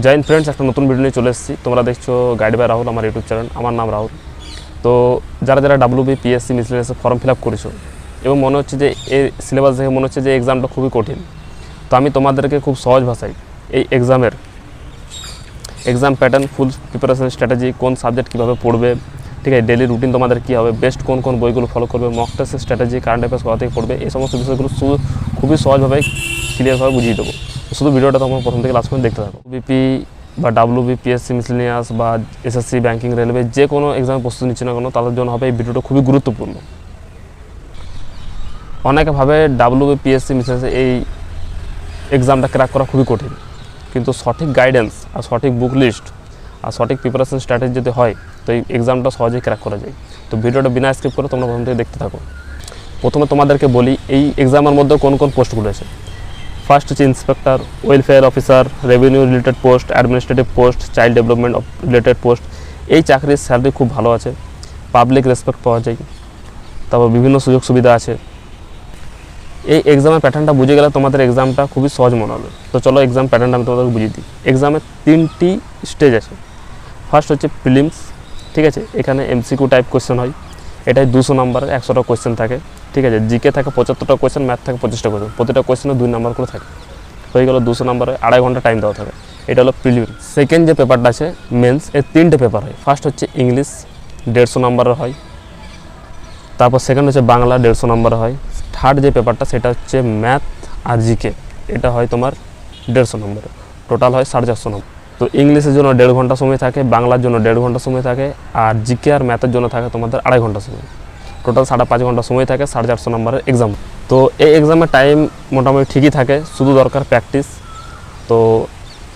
জয় Hind friends, একটা নতুন video নিয়ে চলে এসেছি। তোমরা দেখছো গাইড বাই রাহুল, আমার ইউটিউব চ্যানেল। আমার নাম রাহুল। তো যারা যারা WBPSC miscellaneous form fill up করেছো এবং মনে হচ্ছে যে এই সিলেবাস দেখে মনে হচ্ছে যে এক্সামটা খুবই কঠিন, তো আমি তোমাদেরকে খুব সহজ ভাষায় এই এক্সাম প্যাটার্ন, ফুল প্রিপারেশন স্ট্র্যাটেজি, কোন সাবজেক্ট কীভাবে পড়বে, ঠিক আছে, ডেলি রুটিন তোমাদের কী হবে, বেস্ট কোন কোন বইগুলো ফলো করবে, মক টেস্টের স্ট্র্যাটেজি, কারেন্ট অ্যাফেয়ার্স কোথা থেকে পড়বে, এই সমস্ত বিষয়গুলো খুবই সহজভাবে ক্লিয়ারভাবে বুঝিয়ে দেবো। শুধু ভিডিওটা তোমার প্রথম থেকে লাস্ট পর্যন্ত দেখতে থাকো। বিপি বা WBPSC মিসলেনিয়াস বা SSC, ব্যাঙ্কিং, রেলওয়ে, যে কোনো এক্সামে প্রস্তুতি নিচ্ছে না কেন, তাদের জন্য হবে এই ভিডিওটা খুবই গুরুত্বপূর্ণ। অনেকে ভাবে WBPSC মিসলেনিয়াস এই এক্সামটা ক্র্যাক করা খুবই কঠিন, কিন্তু সঠিক গাইডেন্স আর সঠিক বুক লিস্ট আর সঠিক প্রিপারেশন স্ট্র্যাটেজি যদি হয় তো এই এক্সামটা সহজেই ক্র্যাক করা যায়। তো ভিডিওটা বিনা স্কিপ করে তোমরা প্রথম থেকে দেখতে থাকো। প্রথমে তোমাদেরকে বলি এই এক্সামের মধ্যে কোন কোন পোস্টগুলো আছে। ফার্স্ট হচ্ছে inspector, welfare officer, revenue related post, administrative post, child development related post. এই চাকরির স্যালারি খুব ভালো আছে, পাবলিক রেসপেক্ট পাওয়া যায়, তারপর বিভিন্ন সুযোগ সুবিধা আছে। এই এক্সামের প্যাটার্নটা বুঝে গেলে তোমাদের এক্সামটা খুবই সহজ মনে হবে। তো চলো এক্সাম প্যাটার্নটা আমি তোমাদেরকে বুঝিয়ে দিই। এক্সামে 3টি স্টেজ আছে। ফার্স্ট হচ্ছে প্রিলিমস, ঠিক আছে, এখানে MCQ টাইপ কোয়েশ্চেন হয়। এটাই 200 নম্বরের 100টা কোয়েশ্চেন থাকে, ঠিক আছে। জিকে থাকে 75টা কোয়েশ্চেন, ম্যাথ থাকে 25টা কোয়েশ্চেন, প্রতিটা কোয়েশ্চেনে 2 নম্বর করে থাকে। হয়ে গেল 200 নম্বরে 2.5 ঘন্টা টাইম দেওয়া থাকে। এটা হলো প্রিলিমস। সেকেন্ড যে পেপারটা আছে মেন্স, এর 3টে পেপার হয়। ফার্স্ট হচ্ছে ইংলিশ, 150 নম্বরের হয়। তারপর সেকেন্ড হচ্ছে বাংলা, 150 নম্বরের হয়। থার্ড যে পেপারটা সেটা হচ্ছে ম্যাথ আর জিকে, এটা হয় তোমার 150 নম্বরে, টোটাল হয় 450 নম্বর। তো ইংলিশের জন্য 1.5 ঘন্টা সময় থাকে, বাংলার জন্য 1.5 ঘন্টা সময় থাকে, আর জিকে আর ম্যাথের জন্য থাকে তোমাদের 2.5 ঘন্টা সময়। টোটাল 5.5 ঘন্টা সময় থাকে 450 নম্বরের এক্সাম। তো এই এক্সামের টাইম মোটামুটি ঠিকই থাকে, শুধু দরকার প্র্যাকটিস। তো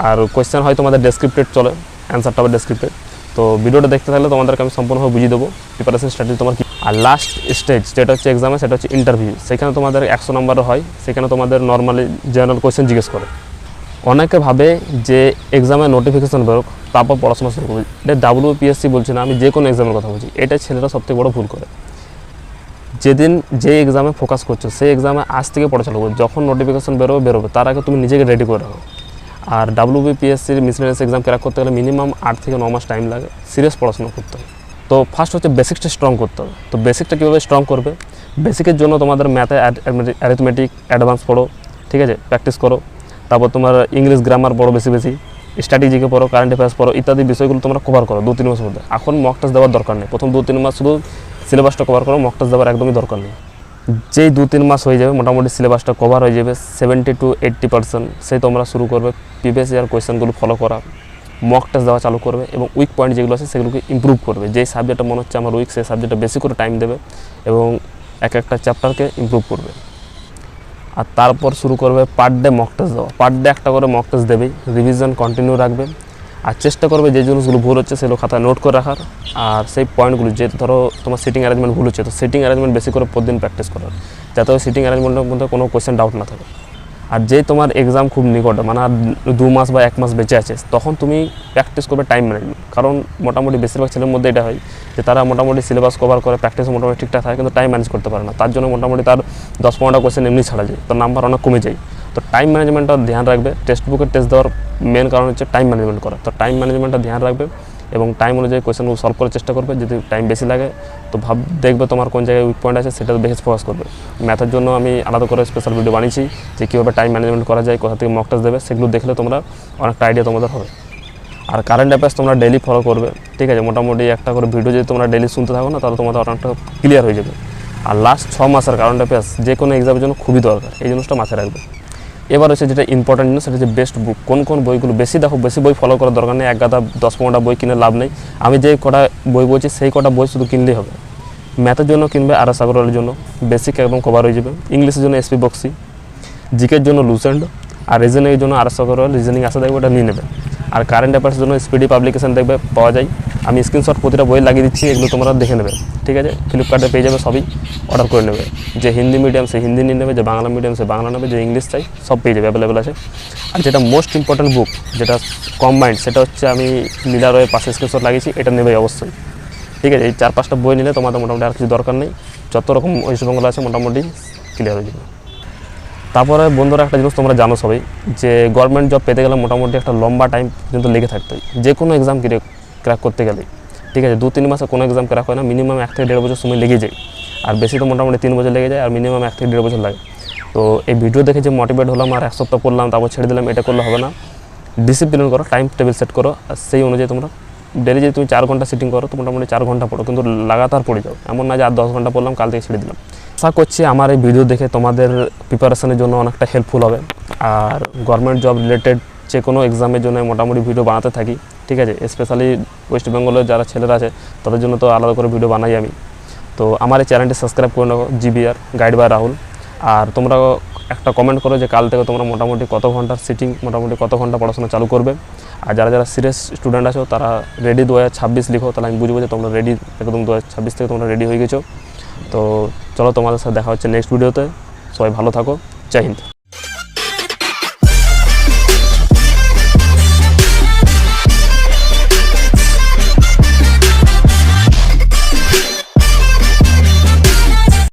আর কোয়েশ্চেন হয় তোমাদের ডেসক্রিপ্টেড চলে, অ্যান্সারটা হবে ডেসক্রিপ্টেড। তো ভিডিওটা দেখতে থাকলে তোমাদেরকে আমি সম্পূর্ণভাবে বুঝিয়ে দেবো প্রিপারেশন স্ট্র্যাটেজি তোমার কি। আর লাস্ট স্টেজ যেটা হচ্ছে এক্সামে, সেটা হচ্ছে ইন্টারভিউ। সেখানে তোমাদের 100 নম্বরের হয়। সেখানে তোমাদের নর্মালি জেনারেল কোয়েশ্চেন জিজ্ঞেস করে। অনেকে ভাবে যে এক্সামে নোটিফিকেশান বেরোক তারপর পড়াশোনা শুরু করবে। এটা WBPSC বলছি না, আমি যে কোনো এক্সামের কথা বলছি। এটা ছেলেরা সবথেকে বড় ভুল করে। যেদিন যে এক্সামে ফোকাস করছো সেই এক্সামে আজ থেকে পড়া চালু করবে। যখন নোটিফিকেশান বেরোবে তার আগে তুমি নিজেকে রেডি করে রাখো। আর WBPSC মিসলেনিয়াস এক্সাম ক্র্যাক করতে গেলে মিনিমাম 8 থেকে 9 মাস টাইম লাগে, সিরিয়াস পড়াশোনা করতে হবে। তো ফার্স্ট হচ্ছে বেসিকটা স্ট্রং করতে হবে। তো বেসিকটা কীভাবে স্ট্রং করবে? বেসিকের জন্য তোমাদের ম্যাথে অ্যারিথমেটিক অ্যাডভান্স পড়ো, ঠিক আছে, প্র্যাকটিস করো। তারপর তোমার ইংলিশ গ্রামার পড়ো বেশি, স্ট্র্যাটেজিকে পড়ো, কারেন্ট অ্যাফেয়ার্স পড়ো, ইত্যাদি বিষয়গুলো তোমরা কভার করো 2-3 মাসের মধ্যে। এখন মক টেস্ট দেওয়ার দরকার নেই। প্রথম 2-3 মাস শুধু সিলেবাসটা কভার করো, মক টেস্ট দেওয়ার একদমই দরকার নেই। যেই 2-3 মাস হয়ে যাবে মোটামুটি সিলেবাসটা কভার হয়ে যাবে 70 to 80%, সেই তোমরা শুরু করবে প্রিভিয়াস ইয়ার কোয়েশ্চেনগুলো ফলো করা, মক টেস্ট দেওয়া চালু করবে এবং উইক পয়েন্ট যেগুলো আছে সেগুলোকে ইমপ্রুভ করবে। যেই সাবজেক্টটা মনে হচ্ছে আমার উইক, সেই সাবজেক্টটা বেশি করে টাইম দেবে এবং একটা চ্যাপ্টারকে ইমপ্রুভ করবে। আর তারপর শুরু করবে পার ডে মক টেস্ট দেওয়া। পার ডে একটা করে মক টেস্ট দেবেই, রিভিশন কন্টিনিউ রাখবে। আর চেষ্টা করবে যে জিনিসগুলো ভুল হচ্ছে সেগুলো খাতায় নোট করে রাখার। আর সেই পয়েন্টগুলো, যে ধরো তোমার সিটিং অ্যারেঞ্জমেন্ট ভুল হচ্ছে, তো সিটিং অ্যারেঞ্জমেন্ট বেশি করে প্রতিদিন প্র্যাকটিস করার, যাতে ওই সিটিং অ্যারেঞ্জমেন্টের মধ্যে কোনো কোয়েশ্চেন ডাউট না থাকে। আর যেই তোমার এক্সাম খুব নিকটে, মানে আর 2 মাস বা 1 মাস বেঁচে আছে, তখন তুমি প্র্যাকটিস করবে টাইম ম্যানেজমেন্ট। কারণ মোটামুটি বেশিরভাগ ছেলের মধ্যে এটা হয় যে তারা মোটামুটি সিলেবাস কভার করে, প্র্যাকটিস মোটামুটি ঠিকঠাক থাকে, কিন্তু টাইম ম্যানেজ করতে পারে না। তার জন্য মোটামুটি তার 10-15টা কোয়েশ্চেন এমনি ছাড়া যায়, তো নাম্বার অনেক কমে যায়। তো টাইম ম্যানেজমেন্টটা ধ্যান রাখবে। টেক্সট বুকের টেস্ট দেওয়ার মেন কারণ হচ্ছে টাইম ম্যানেজমেন্ট করা। তো টাইম ম্যানেজমেন্টটা ধ্যান রাখবে এবং টাইম অনুযায়ী কোয়েশ্চেনগুলো সলভ করার চেষ্টা করবে। যদি টাইম বেশি লাগে তো দেখবে তোমার কোন জায়গায় উইক পয়েন্ট আছে, সেটা বেশি ফোকাস করবে। ম্যাথের জন্য আমি আলাদা করে স্পেশাল ভিডিও বানিয়েছি যে কীভাবে টাইম ম্যানেজমেন্ট করা যায়, কোথা থেকে মক টেস্ট দেবে, সেগুলো দেখলে তোমরা অনেকটা আইডিয়া তোমাদের হবে। আর কারেন্ট অ্যাফেয়ার্স তোমরা ডেলি ফলো করবে, ঠিক আছে। মোটামুটি একটা করে ভিডিও যদি তোমরা ডেলি শুনতে থাকো না, তাহলে তোমাদের অনেকটা ক্লিয়ার হয়ে যাবে। আর লাস্ট 6 মাসের কারেন্ট অ্যাফেয়ার্স যে কোনো এক্সামের জন্য খুবই দরকার, এই জিনিসটা মাথায় রাখবে। এবার হচ্ছে যেটা ইম্পর্টেন্ট জিনিস, সেটা হচ্ছে বেস্ট বুক। কোন কোন বইগুলো বেশি দেখো, বেশি বই ফলো করার দরকার নেই। এক গাদা 10-15টা বই কিনে লাভ নেই। আমি যে কটা বই বলছি সেই কটা বই শুধু কিনলেই হবে। ম্যাথের জন্য কিনবে RS আগরওয়ালের জন্য, বেসিক একদম কভার হয়ে যাবে। ইংলিশের জন্য SP বক্সি, জিকের জন্য লুসেন্ড, আর রিজনিংয়ের জন্য RS আগরওয়াল, রিজনিং আসে দেখবে, ওটা নিয়ে নেবে। আর কারেন্ট অ্যাফেয়ার্সের জন্য স্পিডি পাবলিকেশন দেখবে পাওয়া যায়। আমি স্ক্রিনশট প্রতিটা বই লাগিয়ে দিচ্ছি, এগুলো তোমরা দেখে নেবে, ঠিক আছে। ফ্লিপকার্টে পেয়ে যাবে, সবই অর্ডার করে নেবে। যে হিন্দি মিডিয়াম সে হিন্দি নিয়ে নেবে, যে বাংলা মিডিয়াম সে বাংলা নেবে, যে ইংলিশ চাই সব পেয়ে যাবে, অ্যাভেলেবেল আছে। আর যেটা মোস্ট ইম্পর্ট্যান্ট বুক, যেটা কম্বাইন্ড, সেটা হচ্ছে আমি নীলারয়ের পাশে স্ক্রিনশট লাগিয়েছি, এটা নেবে অবশ্যই, ঠিক আছে। এই 4-5টা বই নিলে তোমাদের মোটামুটি আর কিছু দরকার নেই। যত রকম ওয়েস্ট বেঙ্গল আছে মোটামুটি ক্লিয়ার হয়ে যাবে। তারপরে বন্ধুরা একটা জিনিস তোমরা জানো সবাই, যে গভর্নমেন্ট জব পেতে গেলে মোটামুটি একটা লম্বা টাইম কিন্তু লেগে থাকতে হয়, যে কোনো এক্সাম ক্র্যাক করতে গেলে। ঠিক আছে, 2-3 মাসে কোনো এক্সাম ক্র্যাক হয় না, মিনিমাম 1 থেকে 1.5 বছর সময় লেগে যায়, আর বেশি তো মোটামুটি 3 বছর লেগে যায়, আর মিনিমাম 1 থেকে 1.5 বছর লাগে। তো এই ভিডিও দেখে যে মোটিভেট হলাম আর 1 সপ্তাহ পড়লাম তারপর ছেড়ে দিলাম, এটা করলে হবে না। ডিসিপ্লিন করো, টাইম টেবিল সেট করো, আর সেই অনুযায়ী তোমরা ডেলি যদি তুমি 4 ঘন্টা সিটিং করো তো মোটামুটি 4 ঘন্টা পড়ো, কিন্তু লাগাতার পড়ে যাও, এমন না যে আর 10 ঘন্টা পড়লাম কাল থেকে ছেড়ে দিলাম। আশা করছি আমার এই ভিডিও দেখে তোমাদের প্রিপারেশনের জন্য অনেকটা হেল্পফুল হবে। আর গভর্নমেন্ট জব রিলেটেড যে কোনো এক্সামের জন্য মোটামুটি ভিডিও বানাতে থাকি। ঠিক আছে, স্পেশালি ওয়েস্ট বেঙ্গলের যারা ছেলেরা আছে তাদের জন্য তো আলাদা করে ভিডিও বানাই আমি। তো আমার এই চ্যানেলটি সাবস্ক্রাইব করে নেবো, জিবিআর গাইড বাই রাহুল। আর তোমরা একটা কমেন্ট করো যে কাল থেকে তোমরা মোটামুটি কত ঘন্টার সিটিং, মোটামুটি কত ঘন্টা পড়াশোনা চালু করবে। আর যারা যারা সিরিয়াস স্টুডেন্ট আছো তারা রেডি 2026 লিখো, তাহলে আমি বুঝবো যে তোমরা রেডি, একদম 2026 থেকে তোমরা রেডি হয়ে গেছো। তো চলো তোমাদের সাথে দেখা হচ্ছে নেক্সট ভিডিওতে। সবাই ভালো থাকো, জয় হিন্দ।